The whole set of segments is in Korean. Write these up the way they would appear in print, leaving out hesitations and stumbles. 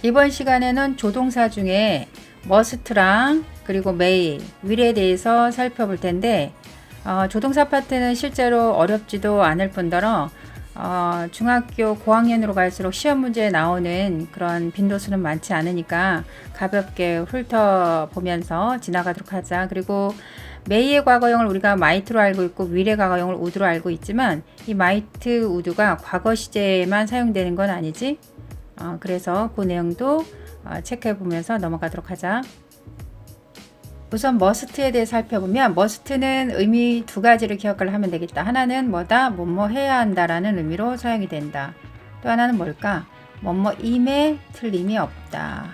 이번 시간에는 조동사 중에 must랑 그리고 may, will에 대해서 살펴볼 텐데 조동사 파트는 실제로 어렵지도 않을 뿐더러 중학교 고학년으로 갈수록 시험 문제에 나오는 그런 빈도수는 많지 않으니까 가볍게 훑어보면서 지나가도록 하자. 그리고 may의 과거형을 우리가 might로 알고 있고 will의 과거형을 would로 알고 있지만 이 might, would가 과거 시제에만 사용되는 건 아니지. 그래서 그 내용도 체크해 보면서 넘어가도록 하자. 우선 must에 대해 살펴보면 must는 의미 두 가지를 기억을 하면 되겠다. 하나는 뭐다? 뭐뭐 해야 한다라는 의미로 사용이 된다. 또 하나는 뭘까? 뭐뭐임에 틀림이 없다.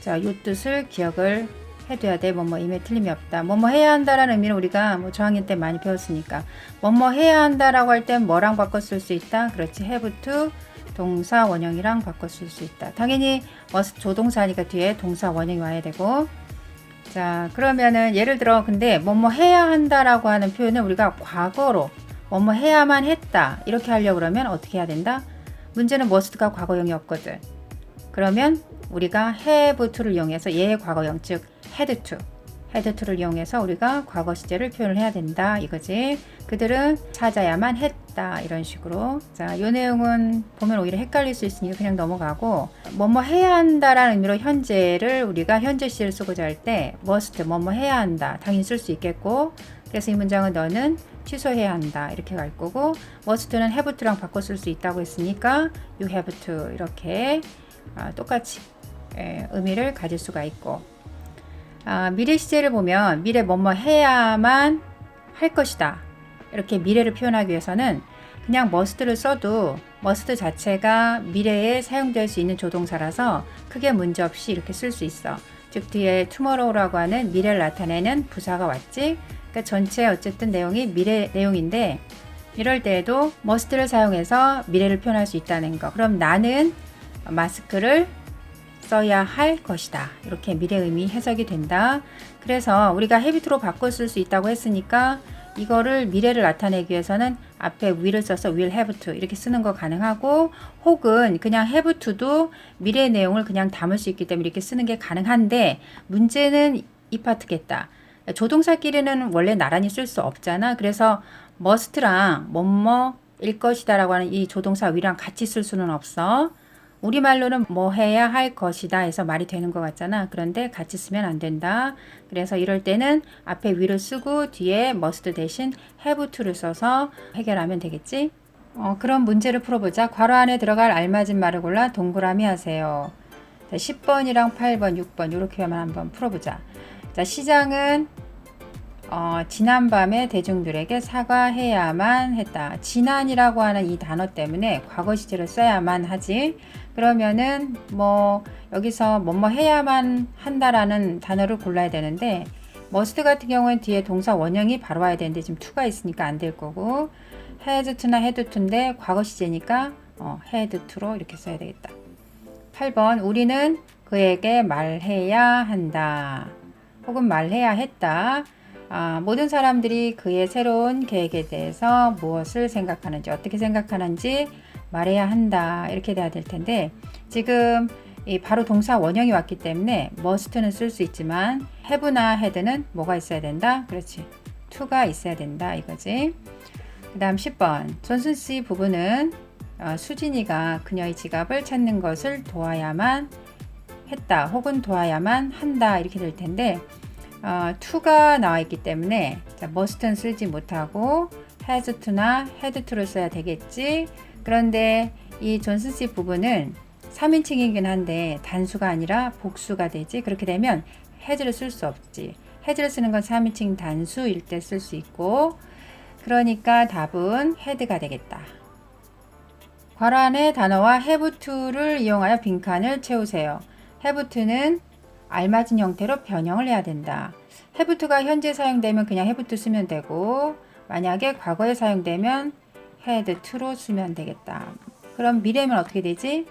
자, 이 뜻을 기억을 해둬야 돼. 뭐뭐임에 틀림이 없다. 뭐뭐 해야 한다라는 의미는 우리가 저학년 때 많이 배웠으니까 뭐뭐 해야 한다라고 할 땐 뭐랑 바꿔 쓸 수 있다? 그렇지. have to 동사 원형이랑 바꿔 쓸 수 있다. 당연히 must 조동사니까 뒤에 동사 원형이 와야 되고. 자, 그러면은 예를 들어 근데 뭐뭐 해야 한다라고 하는 표현은 우리가 과거로 뭐뭐 해야만 했다 이렇게 하려고 그러면 어떻게 해야 된다? 문제는 must가 과거형이 없거든. 그러면 우리가 have to를 이용해서 얘의 과거형 즉 had to를 이용해서 우리가 과거 시제를 표현을 해야 된다 이거지. 그들은 찾아야만 했다 이런 식으로. 자, 이 내용은 보면 오히려 헷갈릴 수 있으니까 그냥 넘어가고 뭐뭐 해야 한다라는 의미로 현재를 우리가 현재 시제를 쓰고자 할 때 must 뭐뭐 해야 한다 당연히 쓸 수 있겠고, 그래서 이 문장은 너는 취소해야 한다 이렇게 갈 거고, must는 have to랑 바꿔 쓸 수 있다고 했으니까 you have to 이렇게 똑같이 의미를 가질 수가 있고, 미래 시제를 보면 미래 뭐뭐 해야만 할 것이다 이렇게 미래를 표현하기 위해서는 그냥 must를 써도 must 자체가 미래에 사용될 수 있는 조동사라서 크게 문제없이 이렇게 쓸 수 있어. 즉 뒤에 tomorrow라고 하는 미래를 나타내는 부사가 왔지. 그러니까 전체 어쨌든 내용이 미래 내용인데 이럴 때에도 must를 사용해서 미래를 표현할 수 있다는 거. 그럼 나는 마스크를 써야 할 것이다 이렇게 미래 의미 해석이 된다. 그래서 우리가 have to로 바꿔 쓸 수 있다고 했으니까 이거를 미래를 나타내기 위해서는 앞에 will을 써서 will have to 이렇게 쓰는 거 가능하고, 혹은 그냥 have to도 미래 내용을 그냥 담을 수 있기 때문에 이렇게 쓰는 게 가능한데, 문제는 이 파트겠다. 조동사끼리는 원래 나란히 쓸 수 없잖아. 그래서 must랑 뭐뭐일 것이다 라고 하는 이 조동사 will랑 같이 쓸 수는 없어. 우리말로는 뭐 해야 할 것이다 해서 말이 되는 것 같잖아. 그런데 같이 쓰면 안 된다. 그래서 이럴 때는 앞에 will을 쓰고 뒤에 must 대신 have to를 써서 해결하면 되겠지. 그럼 문제를 풀어보자. 괄호 안에 들어갈 알맞은 말을 골라 동그라미 하세요. 자, 10번이랑 8번, 6번 이렇게만 한번 풀어보자. 자, 시장은 지난밤에 대중들에게 사과해야만 했다. 지난이라고 하는 이 단어 때문에 과거 시제를 써야만 하지. 그러면은 여기서 뭐뭐 해야만 한다라는 단어를 골라야 되는데, must 같은 경우는 뒤에 동사 원형이 바로 와야 되는데 지금 to가 있으니까 안 될 거고, has to나 had to인데 과거 시제니까 had to로 이렇게 써야 되겠다. 8번 우리는 그에게 말해야 한다. 혹은 말해야 했다. 모든 사람들이 그의 새로운 계획에 대해서 무엇을 생각하는지, 어떻게 생각하는지 말해야 한다 이렇게 돼야 될 텐데, 지금 바로 동사 원형이 왔기 때문에 must는 쓸 수 있지만 have나 had는 뭐가 있어야 된다? 그렇지, to가 있어야 된다 이거지. 그 다음 10번 존슨씨 부부는 수진이가 그녀의 지갑을 찾는 것을 도와야만 했다 혹은 도와야만 한다 이렇게 될 텐데, to가 나와 있기 때문에 must는 쓰지 못하고 has to나 had to를 써야 되겠지. 그런데 이 존슨씨 부부는 3인칭이긴 한데 단수가 아니라 복수가 되지. 그렇게 되면 has를 쓸 수 없지. has를 쓰는 건 3인칭 단수일 때 쓸 수 있고, 그러니까 답은 had가 되겠다. 괄호 안에 단어와 have to를 이용하여 빈칸을 채우세요. have to는 알맞은 형태로 변형을 해야 된다. have to가 현재 사용되면 그냥 have to 쓰면 되고, 만약에 과거에 사용되면 had to로 쓰면 되겠다. 그럼 미래면 어떻게 되지?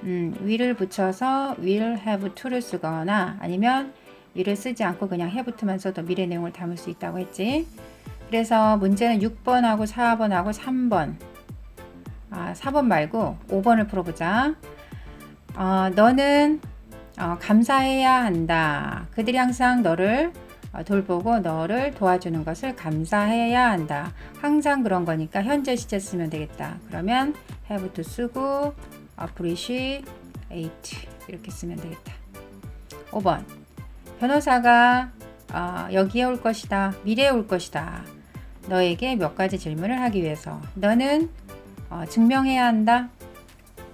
will을 붙여서 will have to를 쓰거나 아니면 will을 쓰지 않고 그냥 have to만 써도 미래 내용을 담을 수 있다고 했지. 그래서 문제는 6번하고 4번하고 3번 4번 말고 5번을 풀어보자. 너는 감사해야 한다. 그들이 항상 너를 돌보고 너를 도와주는 것을 감사해야 한다. 항상 그런 거니까 현재 시제 쓰면 되겠다. 그러면 have to 쓰고 appreciate 이렇게 쓰면 되겠다. 5번 변호사가 여기에 올 것이다. 미래에 올 것이다. 너에게 몇 가지 질문을 하기 위해서 너는 증명해야 한다.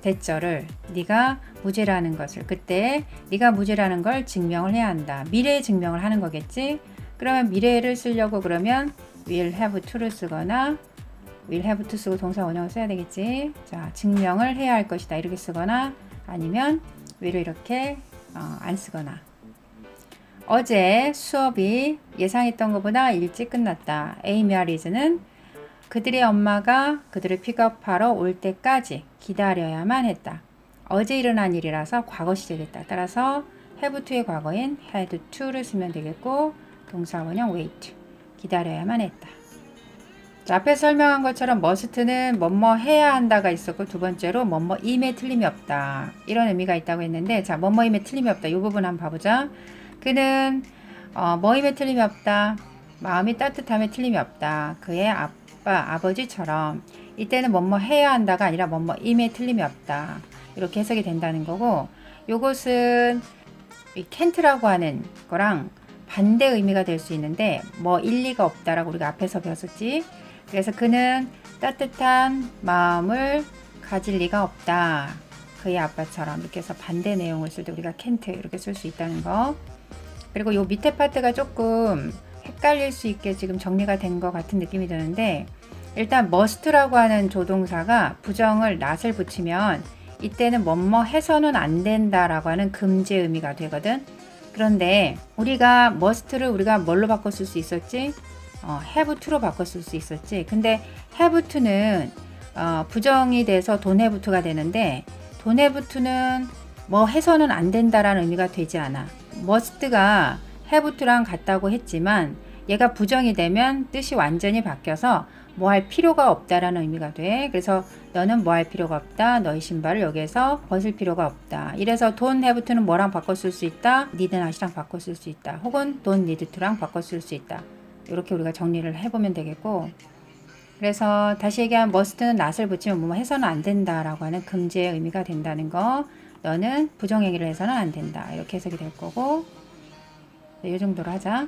대절을 네가 무죄라는 것을 그때 네가 무죄라는 걸 증명을 해야 한다. 미래에 증명을 하는 거겠지. 그러면 미래를 쓰려고 그러면 will have to를 쓰거나 will have to 쓰고 동사 원형을 써야 되겠지. 자, 증명을 해야 할 것이다 이렇게 쓰거나 아니면 will을 이렇게 안 쓰거나. 어제 수업이 예상했던 것보다 일찍 끝났다. Amy Harris는 그들의 엄마가 그들을 픽업하러 올 때까지 기다려야만 했다. 어제 일어난 일이라서 과거 시제겠다. 따라서 have to의 과거인 had to를 쓰면 되겠고 동사 원형 wait 기다려야만 했다. 자, 앞에 설명한 것처럼 must는 뭐뭐 해야 한다가 있었고 두 번째로 뭐뭐임에 틀림이 없다. 이런 의미가 있다고 했는데 자, 뭐뭐임에 틀림이 없다. 이 부분 한번 봐보자. 그는 뭐임에 틀림이 없다. 마음이 따뜻함에 틀림이 없다. 그의 아버지처럼 이때는 뭐뭐 해야 한다가 아니라 뭐뭐임에 틀림이 없다. 이렇게 해석이 된다는 거고 요것은 이 can't라고 하는 거랑 반대 의미가 될 수 있는데 뭐 일리가 없다라고 우리가 앞에서 배웠었지. 그래서 그는 따뜻한 마음을 가질 리가 없다. 그의 아빠처럼 이렇게 해서 반대 내용을 쓸 때 우리가 can't 이렇게 쓸 수 있다는 거. 그리고 요 밑에 파트가 조금 헷갈릴 수 있게 지금 정리가 된 것 같은 느낌이 드는데 일단 must라고 하는 조동사가 부정을 not을 붙이면 이때는 뭐뭐 해서는 안 된다라고 하는 금지 의미가 되거든. 그런데 우리가 must를 우리가 뭘로 바꿨을 수 있었지? have to로 바꿨을 수 있었지. 근데 have to는 부정이 돼서 don't have to가 되는데 don't have to는 뭐 해서는 안 된다라는 의미가 되지 않아. must가 have to랑 같다고 했지만 얘가 부정이 되면 뜻이 완전히 바뀌어서 뭐 할 필요가 없다라는 의미가 돼. 그래서 너는 뭐 할 필요가 없다. 너의 신발을 여기에서 벗을 필요가 없다. 이래서 don't have to는 뭐랑 바꿨을 수 있다. need not이랑 바꿨을 수 있다. 혹은 don't need to랑 바꿨을 수 있다. 이렇게 우리가 정리를 해보면 되겠고 그래서 다시 얘기하면 must는 not을 붙이면 뭐 해서는 안 된다라고 하는 금지의 의미가 된다는 거. 너는 부정행위를 해서는 안 된다. 이렇게 해석이 될 거고 이 정도로 하자.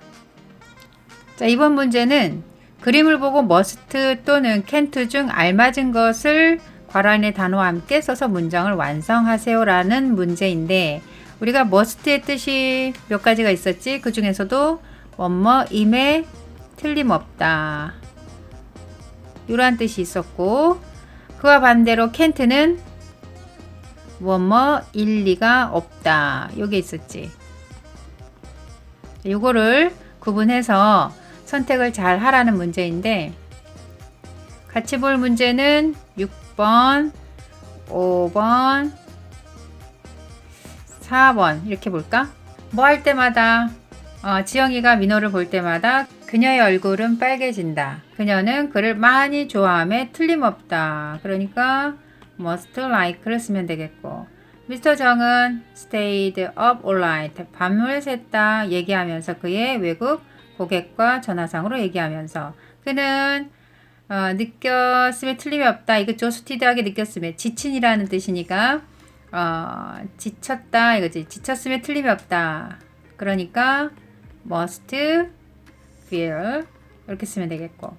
자, 이번 문제는 그림을 보고 must 또는 can't 중 알맞은 것을 괄호 안의 단어와 함께 써서 문장을 완성하세요 라는 문제인데 우리가 must의 뜻이 몇 가지가 있었지? 그 중에서도 뭐뭐임에 틀림없다 이러한 뜻이 있었고 그와 반대로 can't는 뭐뭐 일리가 없다 요게 있었지. 요거를 구분해서 선택을 잘 하라는 문제인데 같이 볼 문제는 6번, 5번, 4번 이렇게 볼까? 뭐 할 때마다 지영이가 민호를 볼 때마다 그녀의 얼굴은 빨개진다. 그녀는 그를 많이 좋아함에 틀림없다. 그러니까 must like를 쓰면 되겠고 미스터 정은 stayed up all night. 밤을 샜다 얘기하면서 그의 외국 고객과 전화상으로 얘기하면서 그는 느꼈음에 틀림이 없다. 이거 조스티드하게 느꼈음에 지친이라는 뜻이니까 지쳤다 이거지. 지쳤음에 틀림이 없다. 그러니까 must feel 이렇게 쓰면 되겠고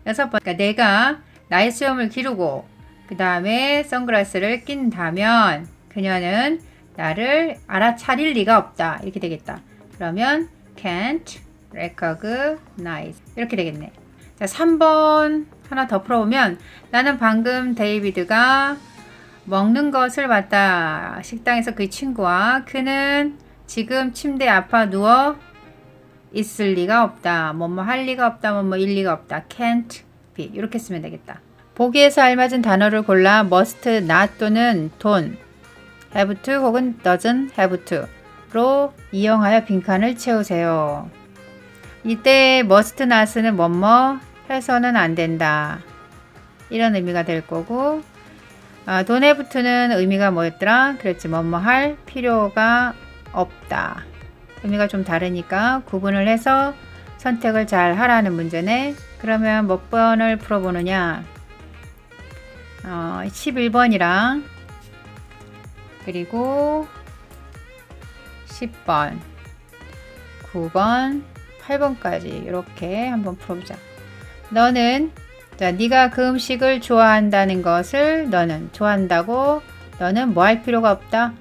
6번 그러니까 내가 나의 수염을 기르고 그 다음에 선글라스를 낀다면 그녀는 나를 알아차릴 리가 없다 이렇게 되겠다. 그러면 can't recognize 이렇게 되겠네. 자, 3번 하나 더 풀어보면 나는 방금 데이비드가 먹는 것을 봤다. 식당에서 그의 친구와 그는 지금 침대에 아파 누워 있을 리가 없다. 뭐뭐 할 리가 없다. 뭐뭐 일 리가 없다. can't be 이렇게 쓰면 되겠다. 보기에서 알맞은 단어를 골라 must not 또는 don't have to 혹은 doesn't have to로 이용하여 빈칸을 채우세요. 이때 must not은 뭐뭐 해서는 안 된다 이런 의미가 될 거고 don't have to는 의미가 뭐였더라? 그랬지. 뭐뭐 할 필요가 없다. 의미가 좀 다르니까 구분을 해서 선택을 잘 하라는 문제네. 그러면 몇 번을 풀어보느냐? 11번이랑 그리고 10번, 9번, 8번까지 이렇게 한번 풀어보자. 너는 자, 네가 그 음식을 좋아한다는 것을 너는 좋아한다고 너는 뭐 할 필요가 없다.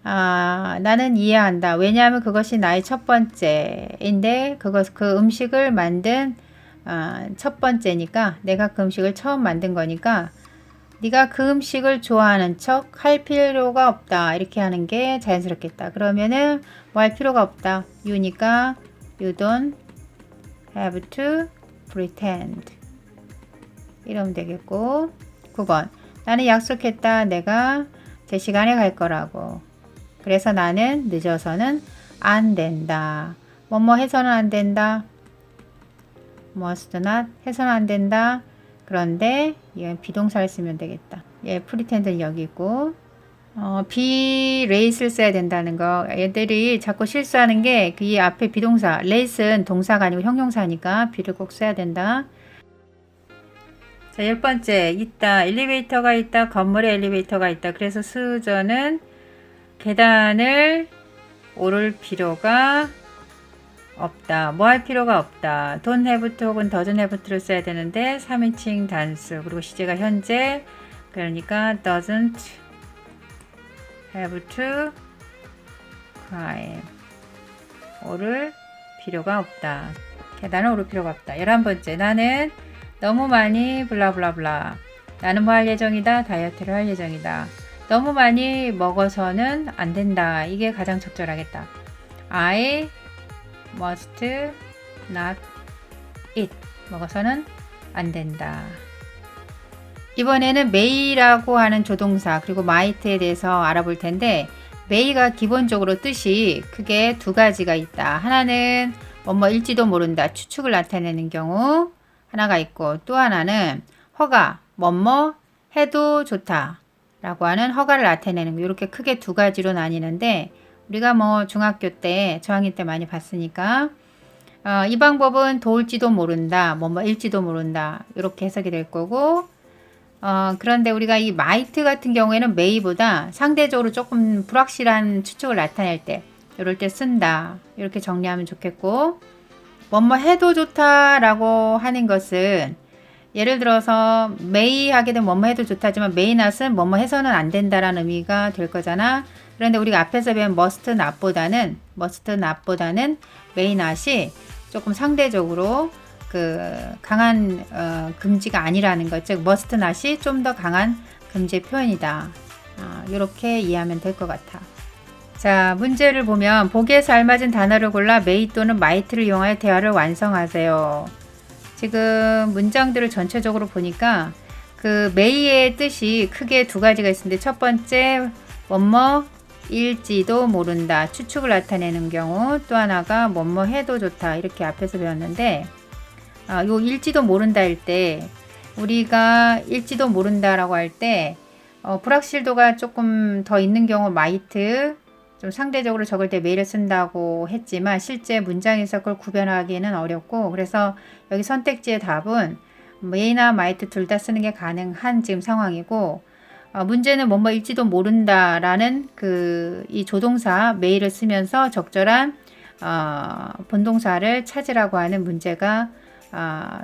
나는 이해한다. 왜냐하면 그것이 나의 첫 번째인데 그 음식을 만든 첫 번째니까 내가 그 음식을 처음 만든 거니까 네가 그 음식을 좋아하는 척 할 필요가 없다. 이렇게 하는 게 자연스럽겠다. 그러면은 뭐 할 필요가 없다. you니까 you don't have to pretend. 이러면 되겠고 9번 나는 약속했다. 내가 제 시간에 갈 거라고. 그래서 나는 늦어서는 안 된다. 뭐뭐 해서는 안 된다. must not 해서는 안 된다. 그런데 이건 비동사를 쓰면 되겠다. 예, pretend는 여기 있고 be late를 써야 된다는 거. 얘들이 자꾸 실수하는 게 이 앞에 비동사 late는 동사가 아니고 형용사니까 be를 꼭 써야 된다. 자, 10번째 있다. 엘리베이터가 있다. 건물에 엘리베이터가 있다. 그래서 수저는 계단을 오를 필요가 없다. 뭐 할 필요가 없다. don't have to 혹은 doesn't have to를 써야 되는데 3인칭 단수 그리고 시제가 현재 그러니까 doesn't have to climb 오를 필요가 없다. 계단을 오를 필요가 없다. 11번째 나는 너무 많이 블라블라블라 나는 뭐 할 예정이다. 다이어트를 할 예정이다. 너무 많이 먹어서는 안 된다. 이게 가장 적절하겠다. I must not eat 먹어서는 안 된다. 이번에는 may라고 하는 조동사 그리고 might에 대해서 알아볼 텐데 may가 기본적으로 뜻이 크게 두 가지가 있다. 하나는 뭐뭐일지도 모른다. 추측을 나타내는 경우 하나가 있고 또 하나는 허가 뭐뭐 해도 좋다 라고 하는 허가를 나타내는 거. 이렇게 크게 두 가지로 나뉘는데 우리가 뭐 중학교 때 저학년 때 많이 봤으니까 이 방법은 도울지도 모른다 뭐뭐일지도 모른다 이렇게 해석이 될 거고 그런데 우리가 이 might 같은 경우에는 may보다 상대적으로 조금 불확실한 추측을 나타낼 때 이럴 때 쓴다 이렇게 정리하면 좋겠고 뭐뭐 해도 좋다 라고 하는 것은 예를 들어서 may 하게 되면 뭐뭐 해도 좋다지만 may not은 뭐뭐 해서는 안 된다라는 의미가 될 거잖아. 그런데 우리가 앞에서 배운 must not보다는 may not이 조금 상대적으로 그 강한 금지가 아니라는 것, 즉 must not이 좀 더 강한 금지의 표현이다. 이렇게 이해하면 될 것 같아. 자, 문제를 보면 보기에서 알맞은 단어를 골라 may 또는 might를 이용하여 대화를 완성하세요. 지금 문장들을 전체적으로 보니까 그 may의 뜻이 크게 두 가지가 있는데 첫 번째 뭐뭐 일지도 모른다 추측을 나타내는 경우 또 하나가 뭐뭐 해도 좋다 이렇게 앞에서 배웠는데 요 일지도 모른다 할 때 우리가 일지도 모른다라고 할 때 불확실도가 조금 더 있는 경우 might 좀 상대적으로 적을 때 may를 쓴다고 했지만 실제 문장에서 그걸 구별하기는 어렵고 그래서 여기 선택지의 답은 may나 might 둘 다 쓰는 게 가능한 지금 상황이고 문제는 뭐뭐일지도 모른다라는 이 조동사 may를 쓰면서 적절한 본동사를 찾으라고 하는 문제가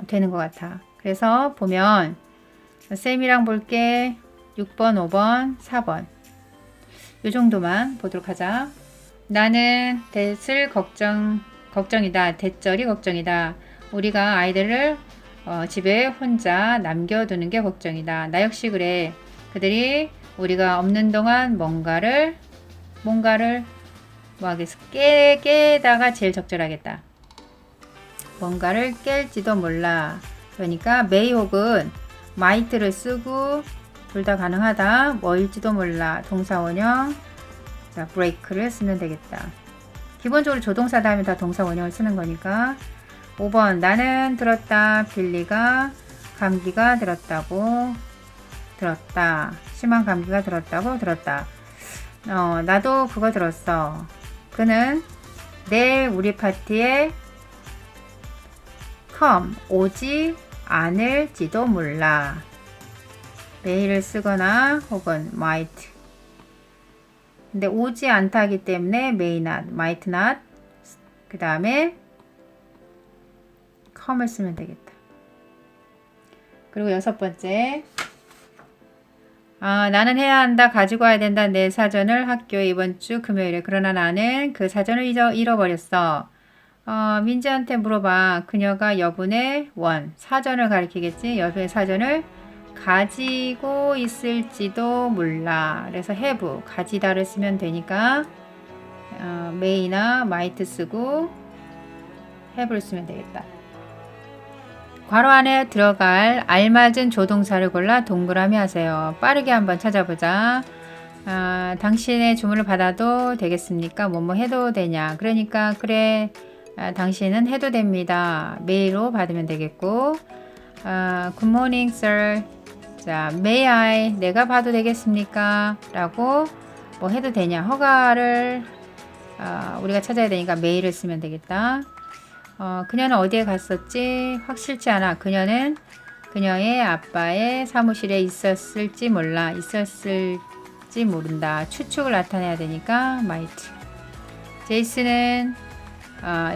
되는 것 같아. 그래서 보면 쌤이랑 볼게 6번, 5번, 4번 이 정도만 보도록 하자. 나는 대슬 걱정이다. 대절이 걱정이다. 우리가 아이들을 집에 혼자 남겨두는 게 걱정이다. 나 역시 그래. 그들이 우리가 없는 동안 뭔가를 뭐 하겠어? 깨다가 제일 적절하겠다. 뭔가를 깰지도 몰라. 그러니까 may 혹은 might를 쓰고 둘 다 가능하다. 뭐일지도 몰라. 동사 원형. 자, break를 쓰면 되겠다. 기본적으로 조동사 다음에 다 동사 원형을 쓰는 거니까. 5번 나는 들었다. 빌리가 감기가 들었다고. 들었다. 심한 감기가 들었다고 들었다. 나도 그거 들었어. 그는 내일 우리 파티에 오지 않을지도 몰라. may를 쓰거나 혹은 might. 근데 오지 않다기 때문에 may not, might not. 그 다음에 come을 쓰면 되겠다. 그리고 6번째. 나는 해야 한다. 가지고 와야 된다. 내 사전을 학교에 이번 주 금요일에. 그러나 나는 그 사전을 잃어버렸어. 민지한테 물어봐. 그녀가 여분의 사전을 가리키겠지. 여분의 사전을 가지고 있을지도 몰라. 그래서 have, 가지다를 쓰면 되니까 may나 might 쓰고 have를 쓰면 되겠다. 괄호 안에 들어갈 알맞은 조동사를 골라 동그라미 하세요. 빠르게 한번 찾아보자. 당신의 주문을 받아도 되겠습니까? 뭐뭐 해도 되냐? 그러니까 그래, 당신은 해도 됩니다. 메일로 받으면 되겠고, Good morning, sir. 자, may I? 내가 봐도 되겠습니까? 라고 뭐 해도 되냐? 허가를 우리가 찾아야 되니까 메일을 쓰면 되겠다. 그녀는 어디에 갔었지? 확실치 않아. 그녀는 그녀의 아빠의 사무실에 있었을지 몰라. 있었을지 모른다. 추측을 나타내야 되니까 might. 제이슨은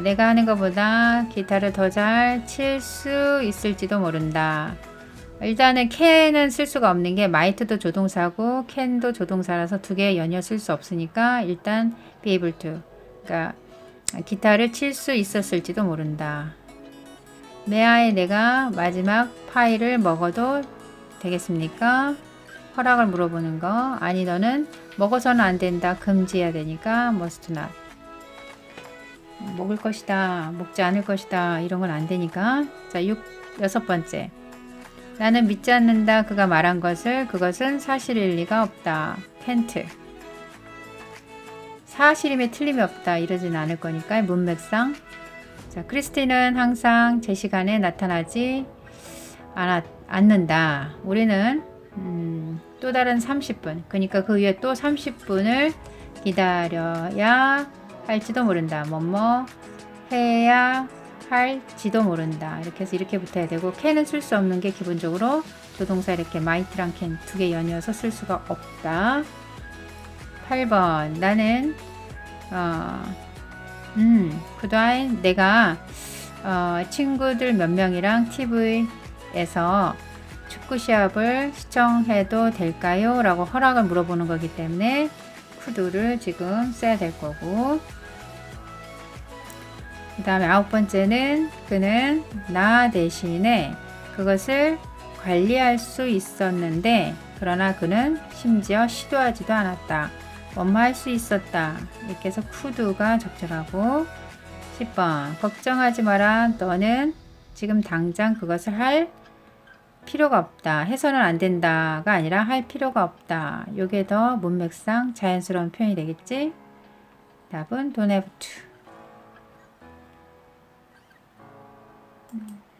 내가 하는 것보다 기타를 더 잘 칠 수 있을지도 모른다. 일단은 can은 쓸 수가 없는 게 might도 조동사고 can도 조동사라서 두 개 연이어 쓸 수 없으니까 일단 be able to. 그러니까 기타를 칠 수 있었을지도 모른다. May I? 내가 마지막 파이를 먹어도 되겠습니까? 허락을 물어보는 거. 아니, 너는 먹어서는 안 된다. 금지해야 되니까 must not. 먹을 것이다. 먹지 않을 것이다. 이런 건 안 되니까. 자, 6번째. 나는 믿지 않는다. 그가 말한 것을. 그것은 사실일 리가 없다. can't. 사실임에 틀림이 없다. 이러진 않을 거니까 문맥상. 자, 크리스티는 항상 제 시간에 나타나지 않는다. 우리는 또 다른 30분. 그러니까 그 위에 또 30분을 기다려야 할지도 모른다. 뭐뭐 해야 할지도 모른다. 이렇게 해서 이렇게 붙어야 되고 can은 쓸 수 없는 게 기본적으로 조동사 이렇게 might랑 can 두 개 연이어서 쓸 수가 없다. 8번. 나는 그동안 내가 친구들 몇 명이랑 TV에서 축구 시합을 시청해도 될까요? 라고 허락을 물어보는 거기 때문에 could를 지금 써야 될 거고, 그 다음에 9번째는 그는 나 대신에 그것을 관리할 수 있었는데 그러나 그는 심지어 시도하지도 않았다. 할 수 있었다. 이렇게 해서 could가 적절하고, 10번. 걱정하지 마라. 너는 지금 당장 그것을 할 필요가 없다. 해서는 안 된다가 아니라 할 필요가 없다. 요게 더 문맥상 자연스러운 표현이 되겠지? 답은 don't have to.